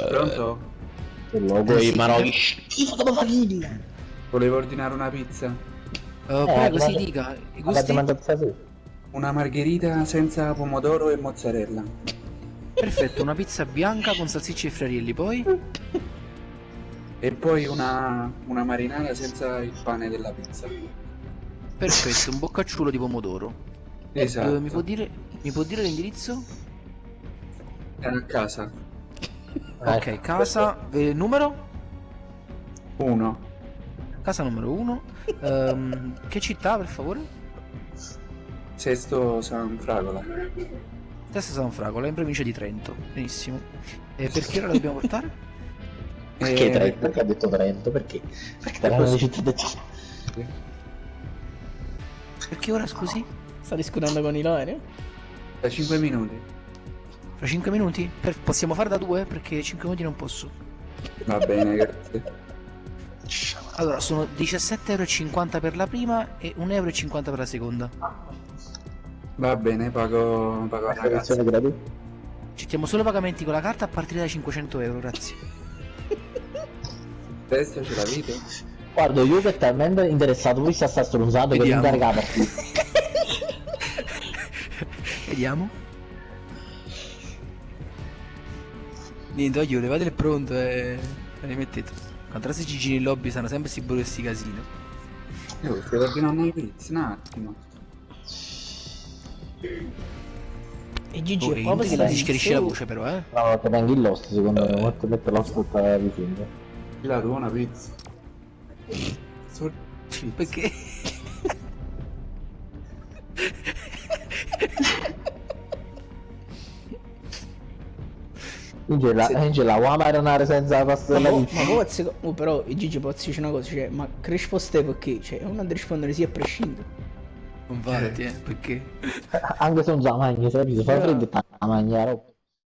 Pronto? Poi marò schifo come vaniglia. Volevo ordinare una pizza. Prego, si dica. I gusti? Una margherita senza pomodoro e mozzarella. Perfetto, una pizza bianca con salsicce e friarielli, poi? E poi una marinara senza il pane della pizza. Perfetto, un boccacciolo di pomodoro. Esatto. Mi può dire l'indirizzo? È a casa. Ok, casa, numero? 1. Casa numero 1. Che città, per favore? Sesto San Fragola. Testa San Fragola, in provincia di Trento. Benissimo. E per che ora la dobbiamo portare? Perché Trento? Perché ha detto Trento? Perché? Perché te l'hanno detto? Perché ora, scusi? Sta discutendo con Ilario? Da 5 minuti. Fra 5 minuti? Possiamo fare da 2? Perché 5 minuti non posso. Va bene, grazie. Allora, sono 17,50 € per la prima e 1,50 € per la seconda. Va bene, pago la ragazza. Accettiamo solo pagamenti con la carta a partire da 500 €, grazie. Testo ce l'avete? Guarda, io che talmente interessato, lui sta stronzato che non Vediamo. caricava. Vediamo. Niente, voglio, levate il pronto e ne mettete. Quando si giri in lobby stanno sempre sti sti casino. Io devo ordinare una pizza, un attimo. E Gigi è Non proprio ti si schiarisce la voce però, eh? No, te vengi l'host, secondo me, molto mettere l'host vicino. La tua una pizza. Perché? Angela, vuoi marinare senza la pasta della pizza? però Gigi posso dire una cosa, cioè, ma risposte perché? Cioè, uno deve rispondere sì a prescindere. Infatti, perché? Anche se non sa mangiare, se fa freddo, sta a mangiare.